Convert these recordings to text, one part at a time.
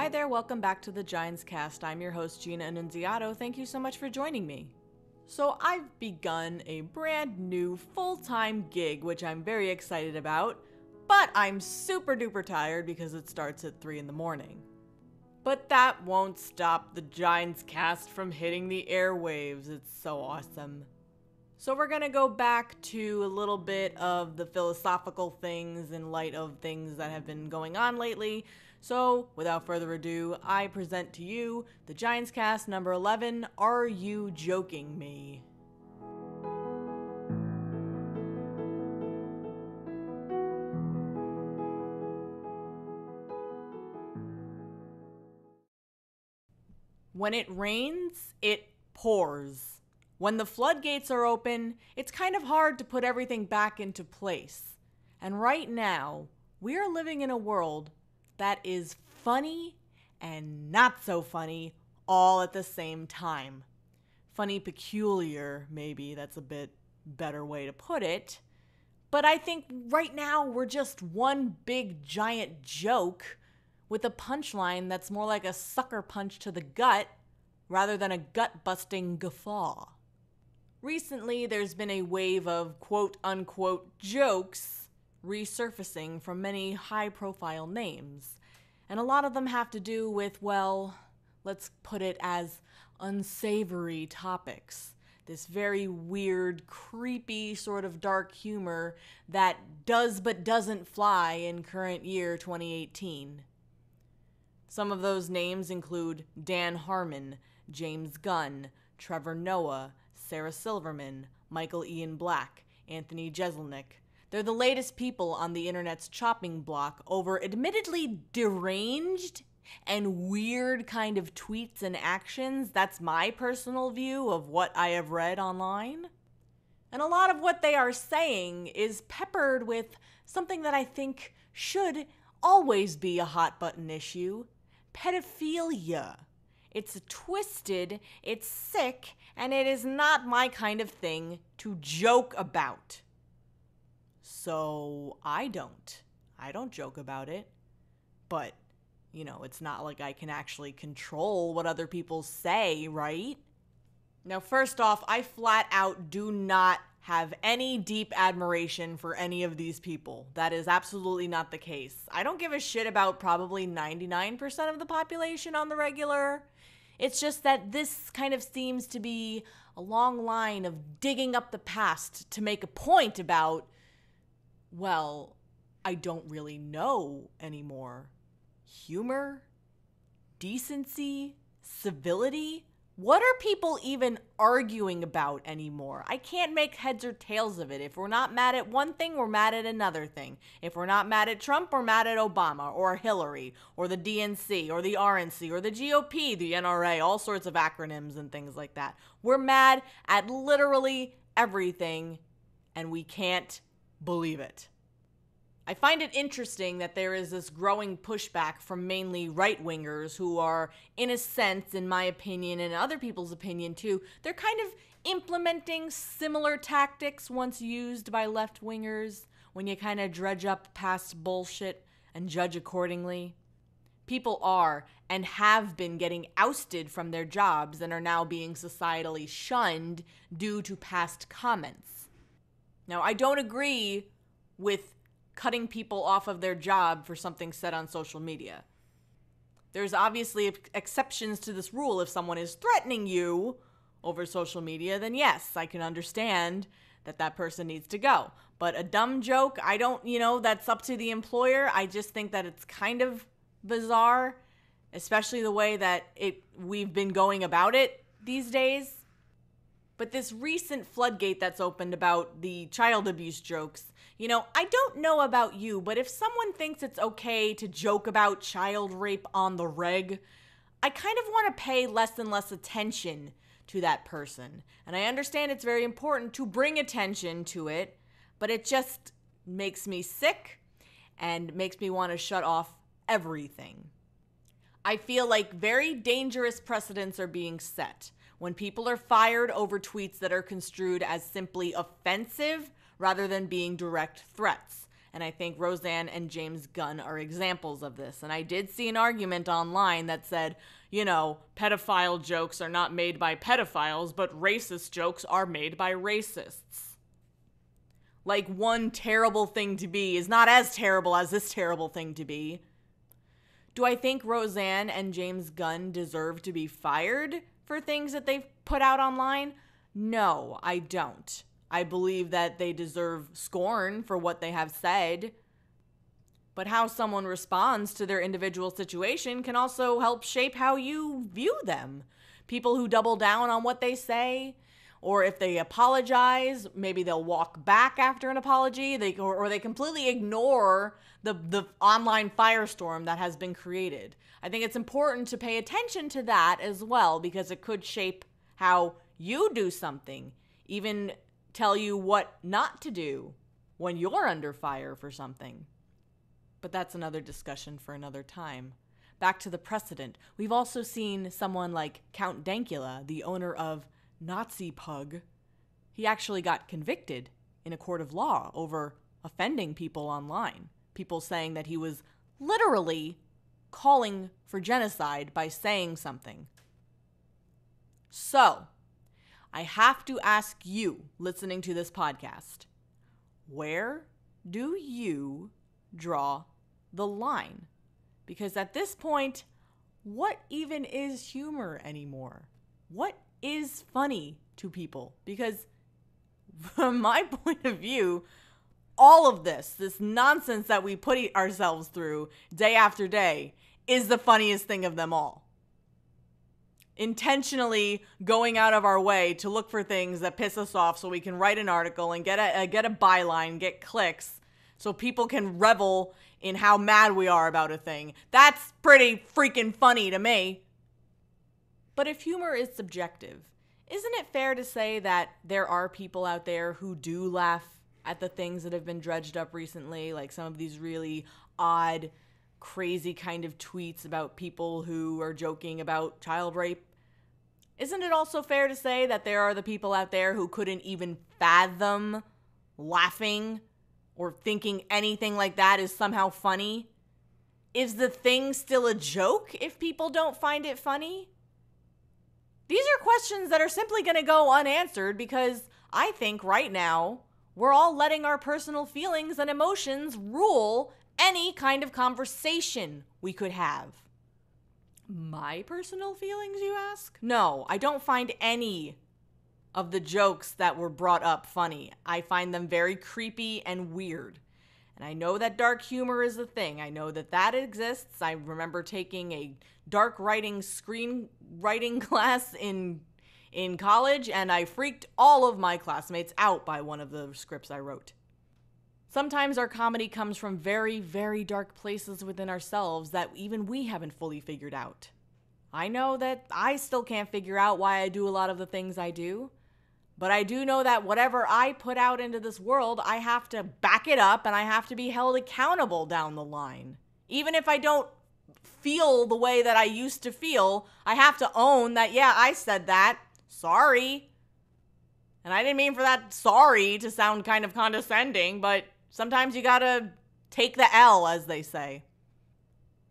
Hi there, welcome back to the Ginescast. I'm your host, Gina.annunziato. Thank you so much for joining me. So I've begun a brand new full-time gig, which I'm very excited about, but I'm super duper tired because it starts at 3 in the morning. But that won't stop the Ginescast from hitting the airwaves. It's so awesome. So we're gonna go back to a little bit of the philosophical things in light of things that have been going on lately. So, without further ado, I present to you the Ginescast number 11, Are You Joking Me? When it rains, it pours. When the floodgates are open, it's kind of hard to put everything back into place. And right now, we are living in a world that is funny and not so funny all at the same time. Funny peculiar, maybe that's a bit better way to put it. But I think right now we're just one big giant joke with a punchline that's more like a sucker punch to the gut rather than a gut-busting guffaw. Recently, there's been a wave of quote-unquote jokes resurfacing from many high-profile names. And a lot of them have to do with, well, let's put it as unsavory topics. This very weird, creepy sort of dark humor that does but doesn't fly in current year 2018. Some of those names include Dan Harmon, James Gunn, Trevor Noah, Sarah Silverman, Michael Ian Black, Anthony Jeselnik. They're the latest people on the internet's chopping block over admittedly deranged and weird kind of tweets and actions. That's my personal view of what I have read online. And a lot of what they are saying is peppered with something that I think should always be a hot button issue: pedophilia. It's twisted, it's sick, and it is not my kind of thing to joke about. So I don't joke about it. But, it's not like I can actually control what other people say, right? Now, first off, I flat out do not have any deep admiration for any of these people. That is absolutely not the case. I don't give a shit about probably 99% of the population on the regular. It's just that this kind of seems to be a long line of digging up the past to make a point about, well, I don't really know anymore. Humor? Decency? Civility? What are people even arguing about anymore? I can't make heads or tails of it. If we're not mad at one thing, we're mad at another thing. If we're not mad at Trump, we're mad at Obama or Hillary or the DNC or the RNC or the GOP, the NRA, all sorts of acronyms and things like that. We're mad at literally everything, and we can't believe it. I find it interesting that there is this growing pushback from mainly right-wingers who are, in a sense, in my opinion, and other people's opinion too, they're kind of implementing similar tactics once used by left-wingers when you kind of dredge up past bullshit and judge accordingly. People are and have been getting ousted from their jobs and are now being societally shunned due to past comments. Now, I don't agree with cutting people off of their job for something said on social media. There's obviously exceptions to this rule. If someone is threatening you over social media, then yes, I can understand that person needs to go. But a dumb joke, that's up to the employer. I just think that it's kind of bizarre, especially the way that we've been going about it these days. But this recent floodgate that's opened about the child abuse jokes, I don't know about you, but if someone thinks it's okay to joke about child rape on the reg, I kind of want to pay less and less attention to that person. And I understand it's very important to bring attention to it, but it just makes me sick and makes me want to shut off everything. I feel like very dangerous precedents are being set when people are fired over tweets that are construed as simply offensive rather than being direct threats. And I think Roseanne and James Gunn are examples of this. And I did see an argument online that said, pedophile jokes are not made by pedophiles, but racist jokes are made by racists. Like, one terrible thing to be is not as terrible as this terrible thing to be. Do I think Roseanne and James Gunn deserve to be fired for things that they've put out online? No, I don't. I believe that they deserve scorn for what they have said. But how someone responds to their individual situation can also help shape how you view them. People who double down on what they say, or if they apologize, maybe they'll walk back after an apology, or they completely ignore the online firestorm that has been created. I think it's important to pay attention to that as well, because it could shape how you do something, even tell you what not to do when you're under fire for something. But that's another discussion for another time. Back to the precedent. We've also seen someone like Count Dankula, the owner of Nazi Pug. He actually got convicted in a court of law over offending people online. People saying that he was literally calling for genocide by saying something. So, I have to ask you, listening to this podcast, where do you draw the line? Because at this point, what even is humor anymore? What is funny to people? Because from my point of view, all of this nonsense that we put ourselves through day after day is the funniest thing of them all. Intentionally going out of our way to look for things that piss us off so we can write an article and get a byline, get clicks, so people can revel in how mad we are about a thing. That's pretty freaking funny to me. But if humor is subjective, isn't it fair to say that there are people out there who do laugh at the things that have been dredged up recently, like some of these really odd, crazy kind of tweets about people who are joking about child rape? Isn't it also fair to say that there are the people out there who couldn't even fathom laughing or thinking anything like that is somehow funny? Is the thing still a joke if people don't find it funny? These are questions that are simply going to go unanswered because I think right now we're all letting our personal feelings and emotions rule any kind of conversation we could have. My personal feelings, you ask? No, I don't find any of the jokes that were brought up funny. I find them very creepy and weird. And I know that dark humor is a thing. I know that exists. I remember taking a dark writing screenwriting class in college, and I freaked all of my classmates out by one of the scripts I wrote. Sometimes our comedy comes from very, very dark places within ourselves that even we haven't fully figured out. I know that I still can't figure out why I do a lot of the things I do, but I do know that whatever I put out into this world, I have to back it up and I have to be held accountable down the line. Even if I don't feel the way that I used to feel, I have to own that, yeah, I said that. Sorry. And I didn't mean for that sorry to sound kind of condescending, but sometimes you gotta take the L, as they say.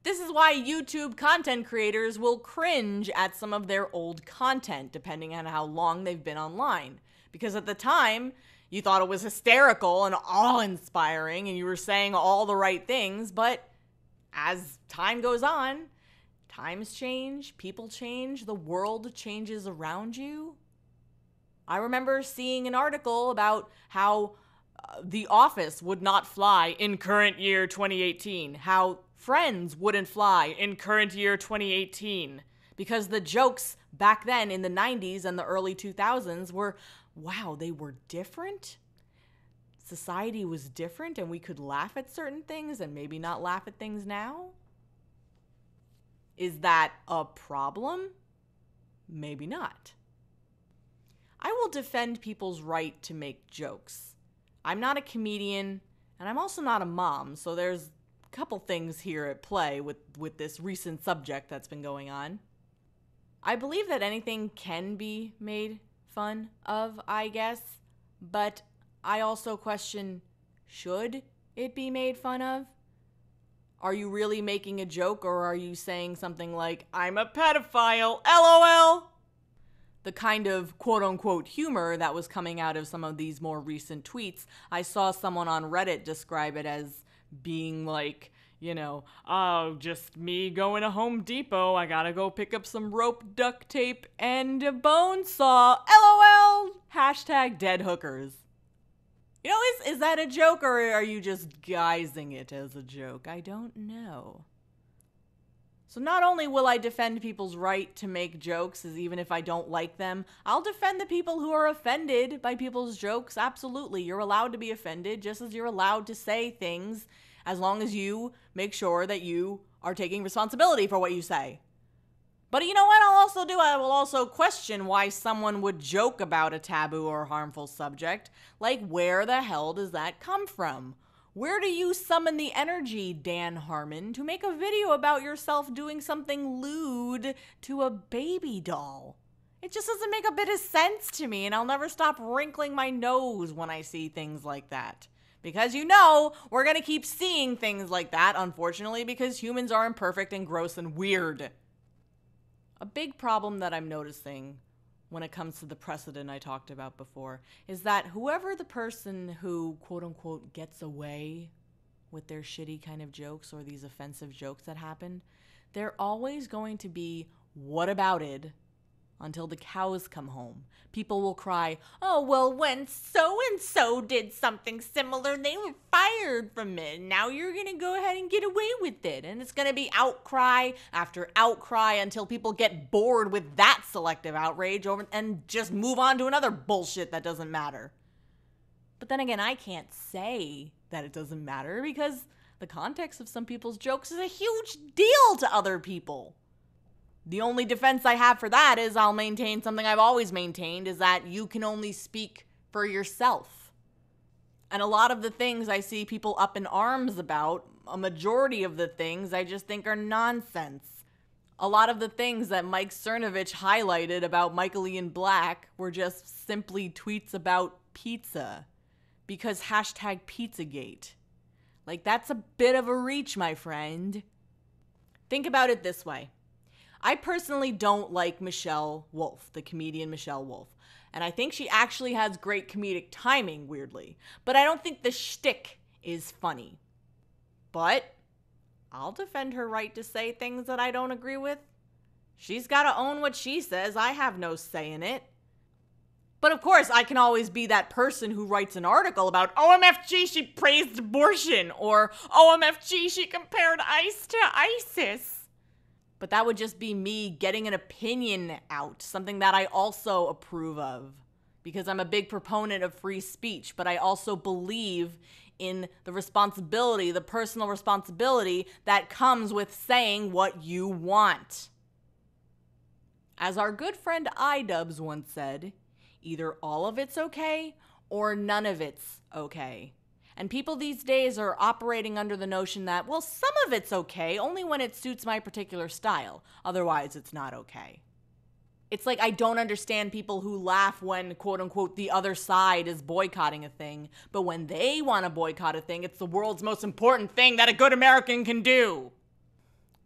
This is why YouTube content creators will cringe at some of their old content, depending on how long they've been online. Because at the time, you thought it was hysterical and awe-inspiring, and you were saying all the right things, but as time goes on, times change, people change, the world changes around you. I remember seeing an article about how The Office would not fly in current year 2018, how Friends wouldn't fly in current year 2018, because the jokes back then in the 90s and the early 2000s were, wow, they were different. Society was different and we could laugh at certain things and maybe not laugh at things now. Is that a problem? Maybe not. I will defend people's right to make jokes. I'm not a comedian, and I'm also not a mom, so there's a couple things here at play with this recent subject that's been going on. I believe that anything can be made fun of, I guess, but I also question, should it be made fun of? Are you really making a joke, or are you saying something like, I'm a pedophile, LOL? The kind of quote-unquote humor that was coming out of some of these more recent tweets, I saw someone on Reddit describe it as being like, oh, just me going to Home Depot. I gotta go pick up some rope, duct tape, and a bone saw. LOL! Hashtag dead hookers. Is that a joke, or are you just guising it as a joke? I don't know. So not only will I defend people's right to make jokes, as even if I don't like them, I'll defend the people who are offended by people's jokes. Absolutely. You're allowed to be offended, just as you're allowed to say things, as long as you make sure that you are taking responsibility for what you say. But you know what I'll also do? I will also question why someone would joke about a taboo or harmful subject. Like, where the hell does that come from? Where do you summon the energy, Dan Harmon, to make a video about yourself doing something lewd to a baby doll? It just doesn't make a bit of sense to me, and I'll never stop wrinkling my nose when I see things like that. Because we're going to keep seeing things like that, unfortunately, because humans are imperfect and gross and weird. A big problem that I'm noticing when it comes to the precedent I talked about before is that whoever the person who, quote unquote, gets away with their shitty kind of jokes or these offensive jokes that happen, they're always going to be whatabouted until the cows come home. People will cry, oh, well, when so-and-so did something similar, they were fired from it. Now you're going to go ahead and get away with it. And it's going to be outcry after outcry until people get bored with that selective outrage and just move on to another bullshit that doesn't matter. But then again, I can't say that it doesn't matter because the context of some people's jokes is a huge deal to other people. The only defense I have for that is I'll maintain something I've always maintained, is that you can only speak for yourself. And a lot of the things I see people up in arms about, a majority of the things I just think are nonsense. A lot of the things that Mike Cernovich highlighted about Michael Ian Black were just simply tweets about pizza. Because hashtag Pizzagate. Like, that's a bit of a reach, my friend. Think about it this way. I personally don't like Michelle Wolf, the comedian Michelle Wolf. And I think she actually has great comedic timing, weirdly. But I don't think the shtick is funny. But I'll defend her right to say things that I don't agree with. She's got to own what she says. I have no say in it. But of course, I can always be that person who writes an article about OMFG, she praised abortion, or OMFG, she compared ICE to ISIS. But that would just be me getting an opinion out, something that I also approve of, because I'm a big proponent of free speech, but I also believe in the responsibility, the personal responsibility that comes with saying what you want. As our good friend iDubbbz once said, either all of it's okay or none of it's okay. And people these days are operating under the notion that, well, some of it's okay, only when it suits my particular style. Otherwise, it's not okay. It's like I don't understand people who laugh when, quote unquote, the other side is boycotting a thing. But when they want to boycott a thing, it's the world's most important thing that a good American can do.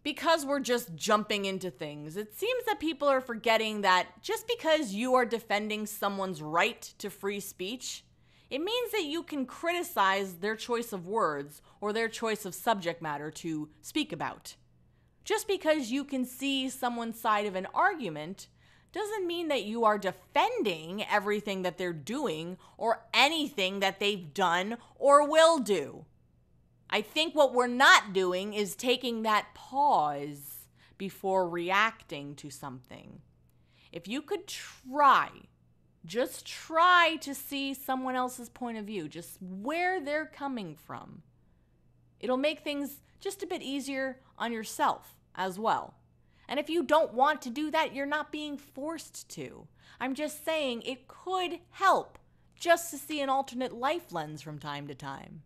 Because we're just jumping into things, it seems that people are forgetting that just because you are defending someone's right to free speech, it means that you can criticize their choice of words or their choice of subject matter to speak about. Just because you can see someone's side of an argument doesn't mean that you are defending everything that they're doing or anything that they've done or will do. I think what we're not doing is taking that pause before reacting to something. If you could just try to see someone else's point of view, just where they're coming from. It'll make things just a bit easier on yourself as well. And if you don't want to do that, you're not being forced to. I'm just saying it could help just to see an alternate life lens from time to time.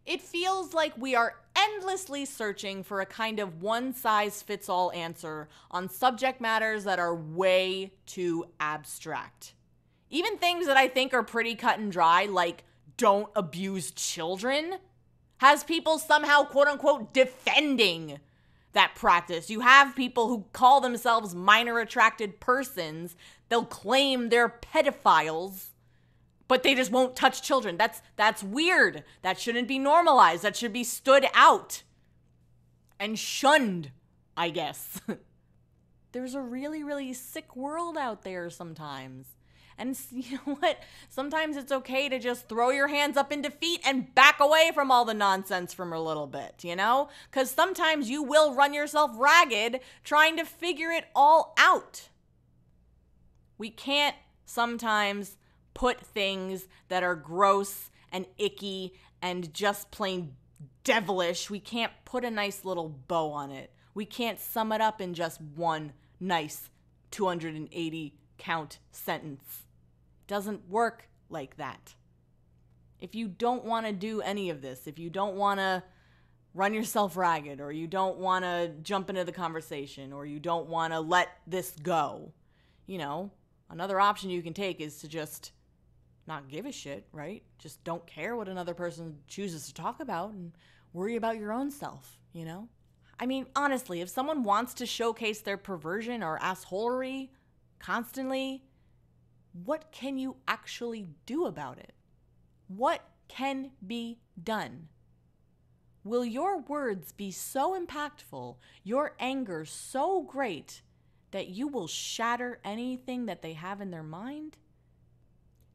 It feels like we are endlessly searching for a kind of one-size-fits-all answer on subject matters that are way too abstract. Even things that I think are pretty cut and dry, like don't abuse children, has people somehow, quote unquote, defending that practice. You have people who call themselves minor attracted persons. They'll claim they're pedophiles, but they just won't touch children. That's weird. That shouldn't be normalized. That should be stood out and shunned, I guess. There's a really, really sick world out there sometimes. And you know what? Sometimes it's okay to just throw your hands up in defeat and back away from all the nonsense for a little bit, you know? Because sometimes you will run yourself ragged trying to figure it all out. We can't sometimes put things that are gross and icky and just plain devilish. We can't put a nice little bow on it. We can't sum it up in just one nice 280 count sentence. Doesn't work like that. If you don't want to do any of this, if you don't want to run yourself ragged, or you don't want to jump into the conversation, or you don't want to let this go, you know, another option you can take is to just not give a shit, right? Just don't care what another person chooses to talk about and worry about your own self, you know? I mean, honestly, if someone wants to showcase their perversion or assholery constantly, what can you actually do about it? What can be done? Will your words be so impactful, your anger so great, that you will shatter anything that they have in their mind?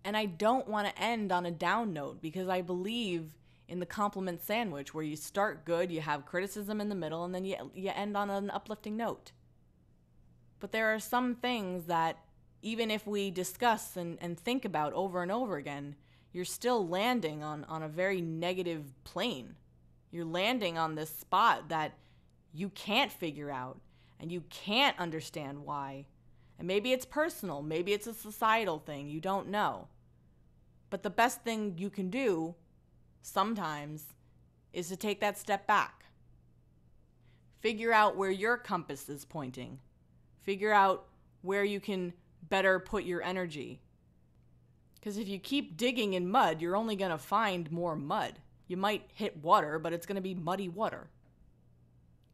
And I don't want to end on a down note, because I believe in the compliment sandwich, where you start good, you have criticism in the middle, and then you end on an uplifting note. But there are some things that, even if we discuss and think about over and over again, you're still landing on a very negative plane. You're landing on this spot that you can't figure out, and you can't understand why. And maybe it's personal, maybe it's a societal thing, you don't know. But the best thing you can do sometimes is to take that step back. Figure out where your compass is pointing. Figure out where you can better put your energy. Because if you keep digging in mud, you're only going to find more mud. You might hit water, but it's going to be muddy water.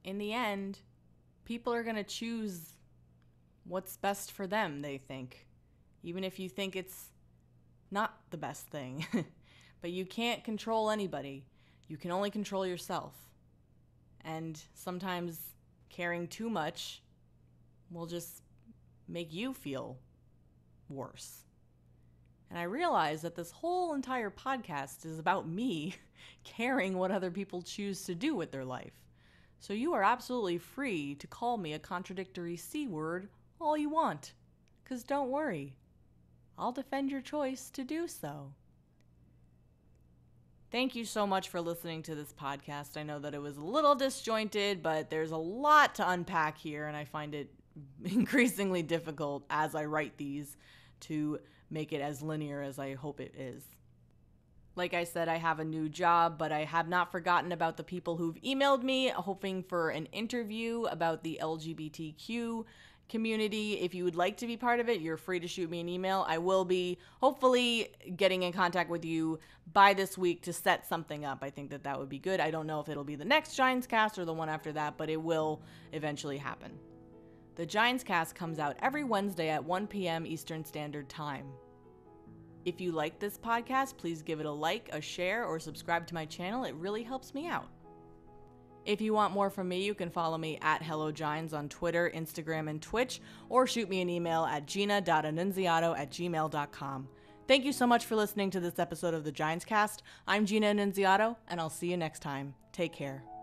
In the end, people are going to choose what's best for them, they think. Even if you think it's not the best thing. But you can't control anybody. You can only control yourself. And sometimes caring too much will just make you feel worse. And I realize that this whole entire podcast is about me caring what other people choose to do with their life. So you are absolutely free to call me a contradictory C word all you want. 'Cause don't worry, I'll defend your choice to do so. Thank you so much for listening to this podcast. I know that it was a little disjointed, but there's a lot to unpack here, and I find it increasingly difficult as I write these to make it as linear as I hope it is. Like I said, I have a new job, but I have not forgotten about the people who've emailed me hoping for an interview about the LGBTQ community. If you would like to be part of it, you're free to shoot me an email. I will be hopefully getting in contact with you by this week to set something up. I think that would be good. I don't know if it'll be the next Ginescast or the one after that, but it will eventually happen. The Ginescast comes out every Wednesday at 1 p.m. Eastern Standard Time. If you like this podcast, please give it a like, a share, or subscribe to my channel. It really helps me out. If you want more from me, you can follow me at HelloGines on Twitter, Instagram, and Twitch, or shoot me an email at gina.annunziato@gmail.com. Thank you so much for listening to this episode of the Ginescast. I'm Gina Annunziato, and I'll see you next time. Take care.